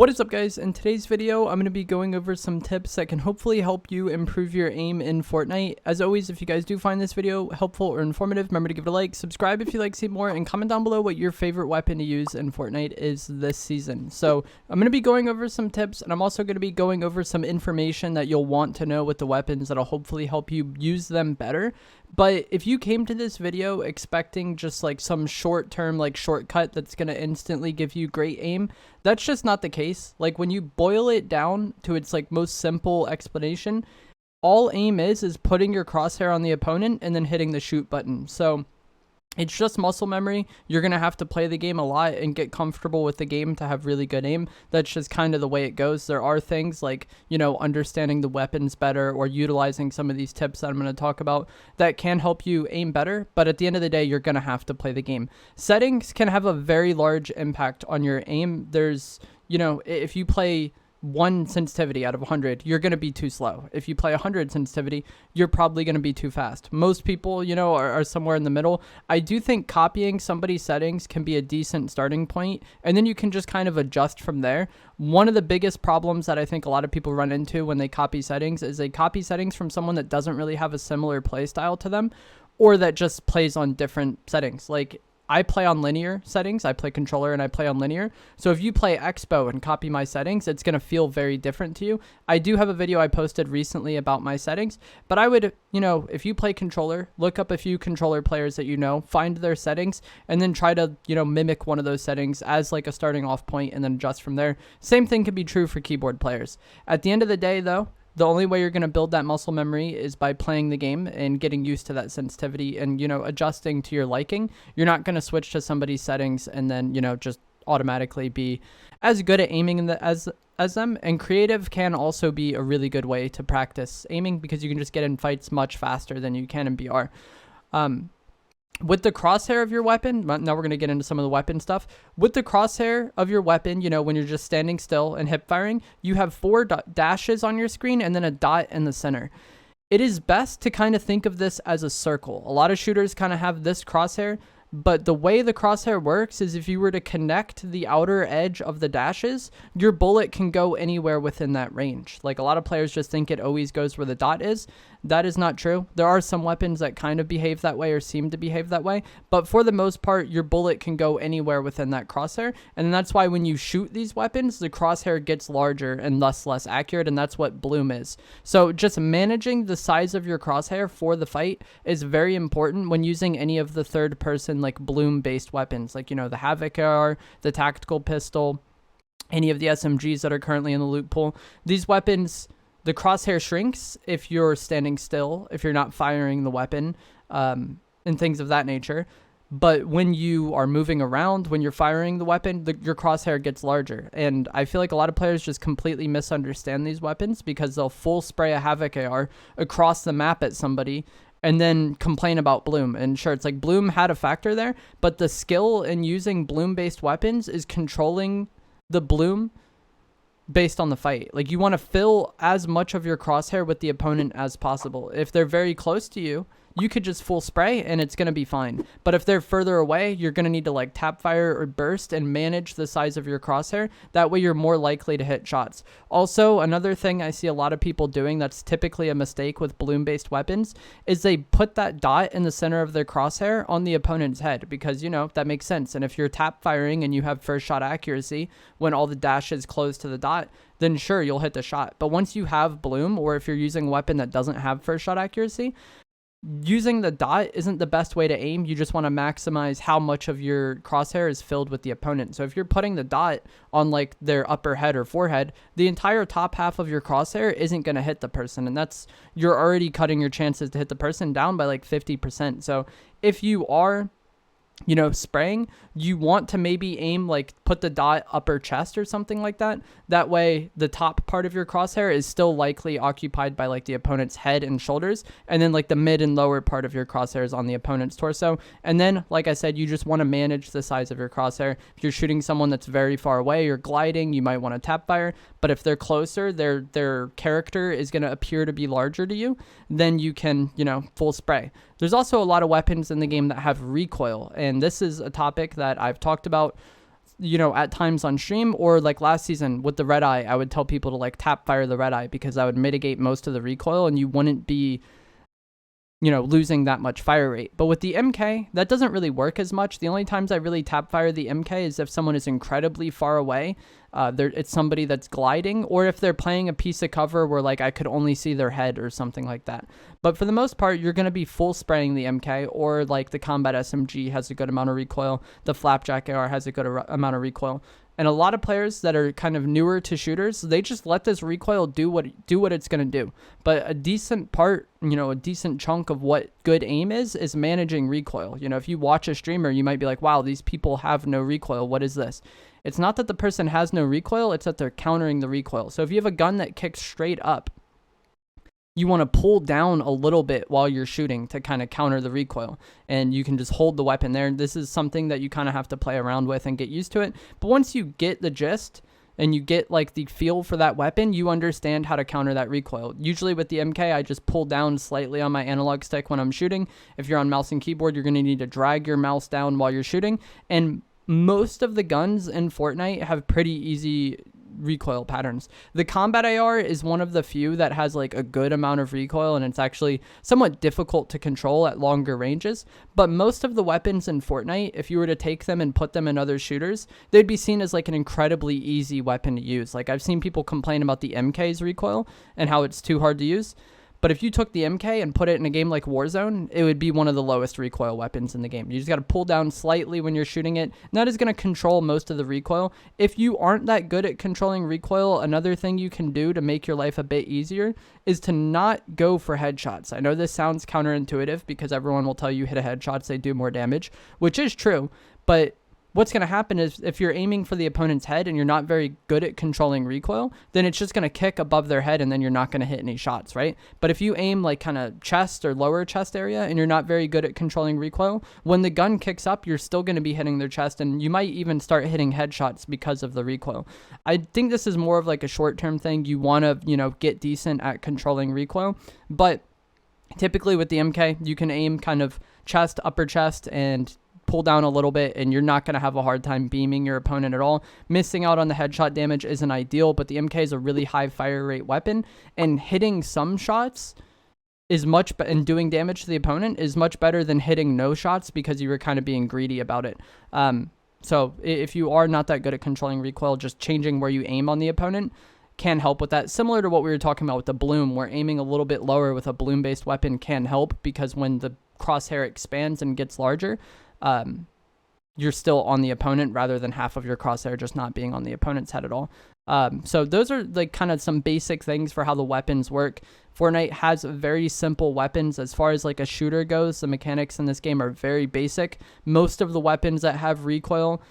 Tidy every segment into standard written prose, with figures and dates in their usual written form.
What is up, guys? In today's video, I'm going to be going over some tips that can hopefully help you improve your aim in Fortnite. As always, if you guys do find this video helpful or informative, remember to give it a like, subscribe if you'd like to see more, and comment down below what your favorite weapon to use in Fortnite is this season. So I'm going to be going over some tips, and I'm also going to be going over some information that you'll want to know with the weapons that'll hopefully help you use them better. But if you came to this video expecting just like some short-term like shortcut that's going to instantly give you great aim, that's just not the case. Like when you boil it down to its like most simple explanation, all aim is putting your crosshair on the opponent and then hitting the shoot button. So it's just muscle memory. You're going to have to play the game a lot and get comfortable with the game to have really good aim. That's just kind of the way it goes. There are things like, you know, understanding the weapons better or utilizing some of these tips that I'm going to talk about that can help you aim better. But at the end of the day, you're going to have to play the game. Settings can have a very large impact on your aim. There's, you know, if you play 1 sensitivity out of 100, you're going to be too slow. If you play 100 sensitivity, you're probably going to be too fast. Most people, you know, are somewhere in the middle. I do think copying somebody's settings can be a decent starting point, and then you can just kind of adjust from there. One of the biggest problems that I think a lot of people run into when they copy settings is they copy settings from someone that doesn't really have a similar play style to them, or that just plays on different settings. Like, I play on linear settings. I play controller and I play on linear. So if you play Expo and copy my settings, it's going to feel very different to you. I do have a video I posted recently about my settings, but I would, you know, if you play controller, look up a few controller players that you know, find their settings, and then try to, you know, mimic one of those settings as like a starting off point and then adjust from there. Same thing could be true for keyboard players. At the end of the day, though, the only way you're going to build that muscle memory is by playing the game and getting used to that sensitivity and, you know, adjusting to your liking. You're not going to switch to somebody's settings and then, you know, just automatically be as good at aiming as them. And creative can also be a really good way to practice aiming because you can just get in fights much faster than you can in BR. With the crosshair of your weapon, now we're going to get into some of the weapon stuff. With the crosshair of your weapon, you know, when you're just standing still and hip firing, you have 4 dashes on your screen and then a dot in the center. It is best to kind of think of this as a circle. A lot of shooters kind of have this crosshair, but the way the crosshair works is if you were to connect the outer edge of the dashes, your bullet can go anywhere within that range. Like a lot of players just think it always goes where the dot is. That is not true. There are some weapons that kind of behave that way or seem to behave that way, but for the most part, your bullet can go anywhere within that crosshair, and that's why when you shoot these weapons, the crosshair gets larger and thus less accurate, and that's what bloom is. So just managing the size of your crosshair for the fight is very important when using any of the third-person like bloom-based weapons, like, you know, the Havoc AR, the tactical pistol, any of the SMGs that are currently in the loot pool. These weapons, the crosshair shrinks if you're standing still, if you're not firing the weapon, and things of that nature. But when you are moving around, when you're firing the weapon, your crosshair gets larger. And I feel like a lot of players just completely misunderstand these weapons because they'll full spray a Havoc AR across the map at somebody and then complain about bloom. And sure, it's like bloom had a factor there, but the skill in using bloom-based weapons is controlling the bloom based on the fight. Like, you want to fill as much of your crosshair with the opponent as possible. If they're very close to you, you could just full spray and it's going to be fine. But if they're further away, you're going to need to like tap fire or burst and manage the size of your crosshair. That way you're more likely to hit shots. Also, another thing I see a lot of people doing that's typically a mistake with bloom-based weapons is they put that dot in the center of their crosshair on the opponent's head because, you know, that makes sense. And if you're tap firing and you have first shot accuracy when all the dashes close to the dot, then sure, you'll hit the shot. But once you have bloom, or if you're using a weapon that doesn't have first shot accuracy, using the dot isn't the best way to aim. You just want to maximize how much of your crosshair is filled with the opponent. So if you're putting the dot on like their upper head or forehead, the entire top half of your crosshair isn't going to hit the person. And you're already cutting your chances to hit the person down by like 50%. So if you are, you know, spraying, you want to maybe aim like put the dot upper chest or something like that. That way the top part of your crosshair is still likely occupied by like the opponent's head and shoulders, and then like the mid and lower part of your crosshair is on the opponent's torso. And then, like I said, you just want to manage the size of your crosshair. If you're shooting someone that's very far away or gliding, you might want to tap fire, but if they're closer, their character is going to appear to be larger to you, then you can, you know, full spray. There's also a lot of weapons in the game that have recoil, and this is a topic that I've talked about you know, at times on stream, or like last season with the red eye, I would tell people to like tap fire the red eye because that would mitigate most of the recoil and you wouldn't be, you know, losing that much fire rate. But with the MK, that doesn't really work as much. The only times I really tap fire the MK is if someone is incredibly far away, it's somebody that's gliding, or if they're playing a piece of cover where like I could only see their head or something like that. But for the most part, you're going to be full spraying the MK, or like the combat SMG has a good amount of recoil, the flapjack AR has a good amount of recoil. And a lot of players that are kind of newer to shooters, they just let this recoil do what it's going to do. But a decent part, you know, a decent chunk of what good aim is managing recoil. You know, if you watch a streamer, you might be like, wow, these people have no recoil. What is this? It's not that the person has no recoil, it's that they're countering the recoil. So if you have a gun that kicks straight up, you want to pull down a little bit while you're shooting to kind of counter the recoil, and you can just hold the weapon there. This is something that you kind of have to play around with and get used to it. But once you get the gist and you get like the feel for that weapon, you understand how to counter that recoil. Usually with the MK, I just pull down slightly on my analog stick when I'm shooting. If you're on mouse and keyboard, you're going to need to drag your mouse down while you're shooting. And most of the guns in Fortnite have pretty easy recoil patterns. The combat AR is one of the few that has like a good amount of recoil, and it's actually somewhat difficult to control at longer ranges. But most of the weapons in Fortnite, if you were to take them and put them in other shooters, they'd be seen as like an incredibly easy weapon to use. Like I've seen people complain about the MK's recoil and how it's too hard to use. But if you took the MK and put it in a game like Warzone, it would be one of the lowest recoil weapons in the game. You just got to pull down slightly when you're shooting it, and that is going to control most of the recoil. If you aren't that good at controlling recoil, another thing you can do to make your life a bit easier is to not go for headshots. I know this sounds counterintuitive because everyone will tell you hit a headshots, they do more damage, which is true, but what's going to happen is if you're aiming for the opponent's head and you're not very good at controlling recoil, then it's just going to kick above their head and then you're not going to hit any shots, right? But if you aim like kind of chest or lower chest area and you're not very good at controlling recoil, when the gun kicks up, you're still going to be hitting their chest, and you might even start hitting headshots because of the recoil. I think this is more of like a short-term thing. You want to, you know, get decent at controlling recoil, but typically with the MK, you can aim kind of chest, upper chest, and pull down a little bit, and you're not going to have a hard time beaming your opponent at all. Missing out on the headshot damage isn't ideal, but the MK is a really high fire rate weapon, and hitting some shots is much and doing damage to the opponent is much better than hitting no shots because you were kind of being greedy about it. So if you are not that good at controlling recoil, just changing where you aim on the opponent can help with that. Similar to what we were talking about with the bloom, where aiming a little bit lower with a bloom based weapon can help, because when the crosshair expands and gets larger, you're still on the opponent rather than half of your crosshair just not being on the opponent's head at all. So those are like kind of some basic things for how the weapons work. Fortnite has very simple weapons. As far as like a shooter goes, the mechanics in this game are very basic. Most of the weapons that have recoil,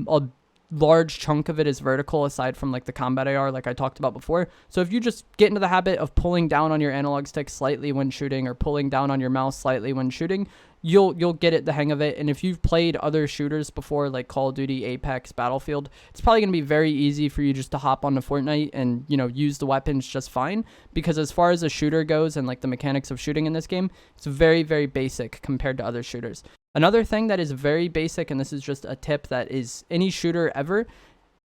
a large chunk of it is vertical, aside from like the combat AR like I talked about before. So if you just get into the habit of pulling down on your analog stick slightly when shooting, or pulling down on your mouse slightly when shooting, you'll get the hang of it. And if you've played other shooters before, like Call of Duty, Apex, Battlefield, it's probably going to be very easy for you just to hop onto Fortnite and, you know, use the weapons just fine, because as far as a shooter goes and like the mechanics of shooting in this game, it's very, very basic compared to other shooters. Another thing that is very basic, and this is just a tip that is any shooter ever,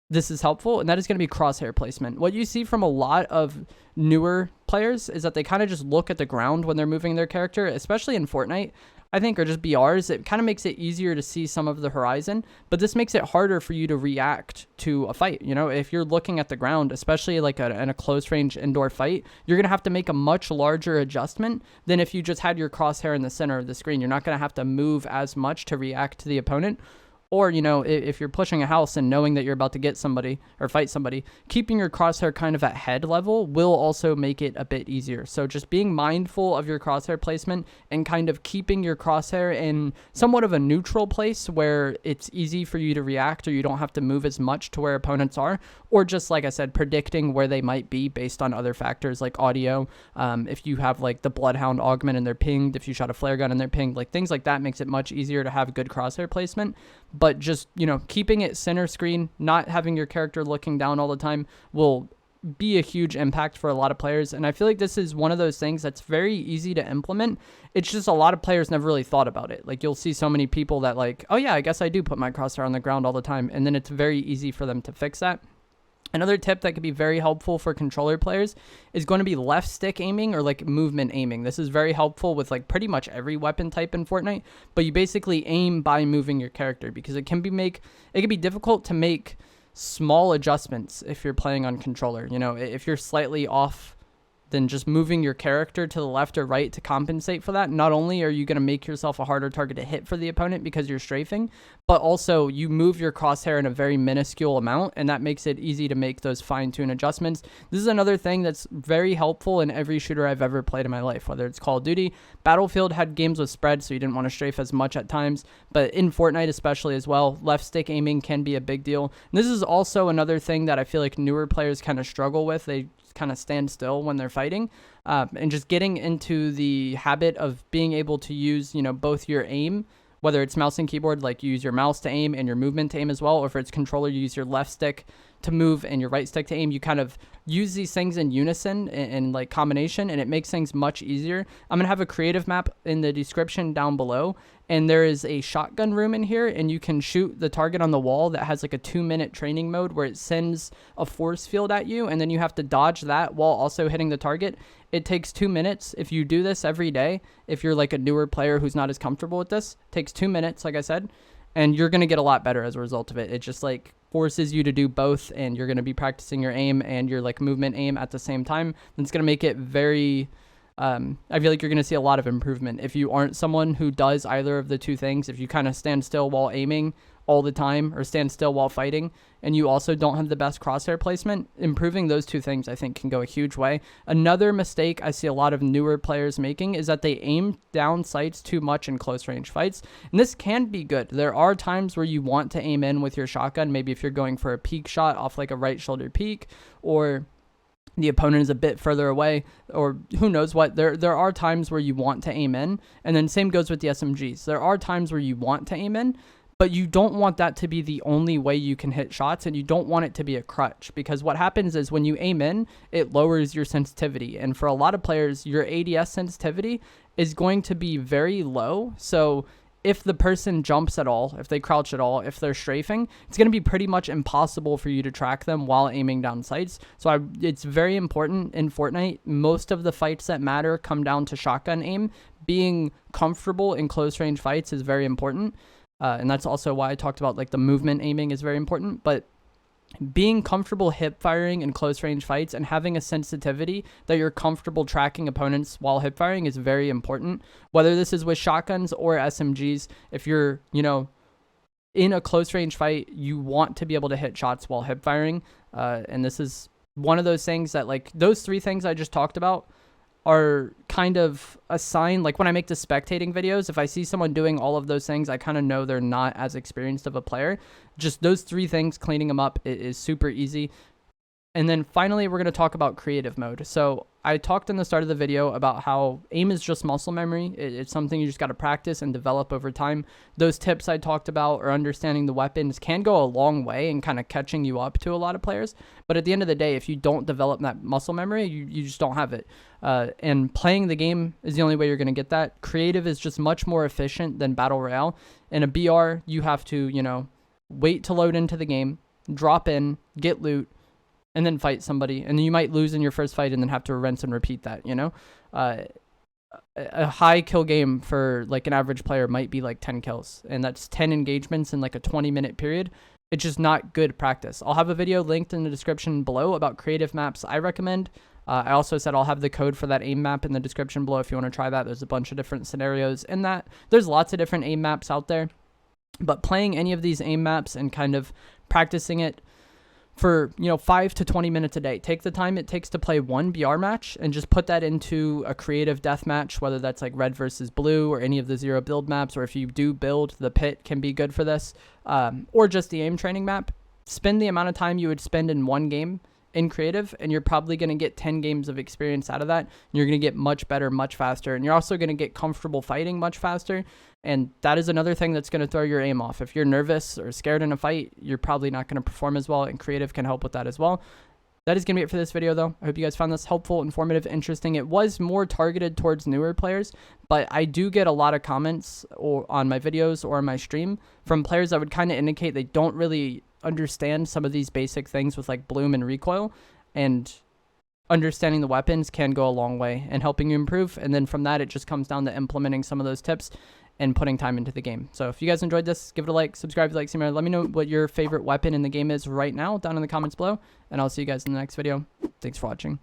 this is helpful, and that is going to be crosshair placement. What you see from a lot of newer players is that they kind of just look at the ground when they're moving their character, especially in Fortnite, I think, or just BRs. It kind of makes it easier to see some of the horizon, but this makes it harder for you to react to a fight. You know, if you're looking at the ground, especially like in a close range indoor fight, you're going to have to make a much larger adjustment than if you just had your crosshair in the center of the screen. You're not going to have to move as much to react to the opponent. Or, you know, if you're pushing a house and knowing that you're about to get somebody or fight somebody, keeping your crosshair kind of at head level will also make it a bit easier. So just being mindful of your crosshair placement and kind of keeping your crosshair in somewhat of a neutral place where it's easy for you to react, or you don't have to move as much to where opponents are, or just, like I said, predicting where they might be based on other factors like audio. If you have like the Bloodhound augment and they're pinged, if you shot a flare gun and they're pinged, like things like that makes it much easier to have good crosshair placement. But just, you know, keeping it center screen, not having your character looking down all the time will be a huge impact for a lot of players. And I feel like this is one of those things that's very easy to implement. It's just a lot of players never really thought about it. Like, you'll see so many people that like, oh yeah, I guess I do put my crosshair on the ground all the time. And then it's very easy for them to fix that. Another tip that could be very helpful for controller players is going to be left stick aiming or like movement aiming. This is very helpful with like pretty much every weapon type in Fortnite, but you basically aim by moving your character, because it can be difficult to make small adjustments if you're playing on controller. You know, if you're slightly off, then just moving your character to the left or right to compensate for that. Not only are you going to make yourself a harder target to hit for the opponent because you're strafing, but also you move your crosshair in a very minuscule amount, and that makes it easy to make those fine-tune adjustments. This is another thing that's very helpful in every shooter I've ever played in my life, whether it's Call of Duty. Battlefield had games with spread, so you didn't want to strafe as much at times, but in Fortnite especially as well, left stick aiming can be a big deal. And this is also another thing that I feel like newer players kind of struggle with. They kind of stand still when they're fighting, and just getting into the habit of being able to use, you know, both your aim, whether it's mouse and keyboard, like you use your mouse to aim and your movement to aim as well, or if it's controller, you use your left stick to move and your right stick to aim. You kind of use these things in unison and like combination, and it makes things much easier. I'm gonna have a creative map in the description down below, and there is a shotgun room in here, and you can shoot the target on the wall that has like a 2-minute training mode where it sends a force field at you, and then you have to dodge that while also hitting the target. It takes 2 minutes. If you do this every day, if you're like a newer player who's not as comfortable with this, it takes 2 minutes, like I said, and you're gonna get a lot better as a result of it. It just like forces you to do both, and you're going to be practicing your aim and your like movement aim at the same time. And it's going to make it very I feel like you're going to see a lot of improvement if you aren't someone who does either of the two things. If you kind of stand still while aiming all the time, or stand still while fighting, and you also don't have the best crosshair placement, improving those two things I think can go a huge way. Another mistake I see a lot of newer players making is that they aim down sights too much in close range fights, and this can be good. There are times where you want to aim in with your shotgun, maybe if you're going for a peek shot off like a right shoulder peek, or the opponent is a bit further away, or who knows what. There are times where you want to aim in, and then same goes with the SMGs. There are times where you want to aim in, but you don't want that to be the only way you can hit shots, and you don't want it to be a crutch, because what happens is when you aim in, it lowers your sensitivity. And for a lot of players, your ADS sensitivity is going to be very low. So if the person jumps at all, if they crouch at all, if they're strafing, it's going to be pretty much impossible for you to track them while aiming down sights. So it's very important in Fortnite. Most of the fights that matter come down to shotgun aim. Being comfortable in close range fights is very important. And that's also why I talked about like the movement aiming is very important. But being comfortable hip firing in close range fights and having a sensitivity that you're comfortable tracking opponents while hip firing is very important. Whether this is with shotguns or SMGs, if you're, you know, in a close range fight, you want to be able to hit shots while hip firing. And this is one of those things that, like, those three things I just talked about are kind of a sign. Like when I make the spectating videos, if I see someone doing all of those things, I kind of know they're not as experienced of a player. Just those three things, cleaning them up is super easy. And then finally, we're going to talk about creative mode. So I talked in the start of the video about how aim is just muscle memory. It's something you just got to practice and develop over time. Those tips I talked about, or understanding the weapons, can go a long way in kind of catching you up to a lot of players. But at the end of the day, if you don't develop that muscle memory, you just don't have it. And playing the game is the only way you're going to get that. Creative is just much more efficient than Battle Royale. In a BR, you have to, you know, wait to load into the game, drop in, get loot, and then fight somebody, and you might lose in your first fight and then have to rinse and repeat that, you know? A high kill game for like an average player might be like 10 kills, and that's 10 engagements in like a 20-minute period. It's just not good practice. I'll have a video linked in the description below about creative maps I recommend. I also said I'll have the code for that aim map in the description below if you want to try that. There's a bunch of different scenarios in that. There's lots of different aim maps out there, but playing any of these aim maps and kind of practicing it for, you know, 5 to 20 minutes a day. Take the time it takes to play one BR match and just put that into a creative death match, whether that's like red versus blue or any of the zero build maps, or if you do build, the pit can be good for this, or just the aim training map. Spend the amount of time you would spend in one game in creative, and you're probably going to get 10 games of experience out of that. And you're going to get much better, much faster, and you're also going to get comfortable fighting much faster. And that is another thing that's going to throw your aim off. If you're nervous or scared in a fight, you're probably not going to perform as well, and creative can help with that as well. That is going to be it for this video, though. I hope you guys found this helpful, informative, interesting. It was more targeted towards newer players, but I do get a lot of comments on my videos or on my stream from players that would kind of indicate they don't really understand some of these basic things with like bloom and recoil, and understanding the weapons can go a long way in helping you improve. And then from that, it just comes down to implementing some of those tips and putting time into the game. So if you guys enjoyed this, give it a like, subscribe if you like seeing more. Let me know what your favorite weapon in the game is right now down in the comments below, and I'll see you guys in the next video. Thanks for watching.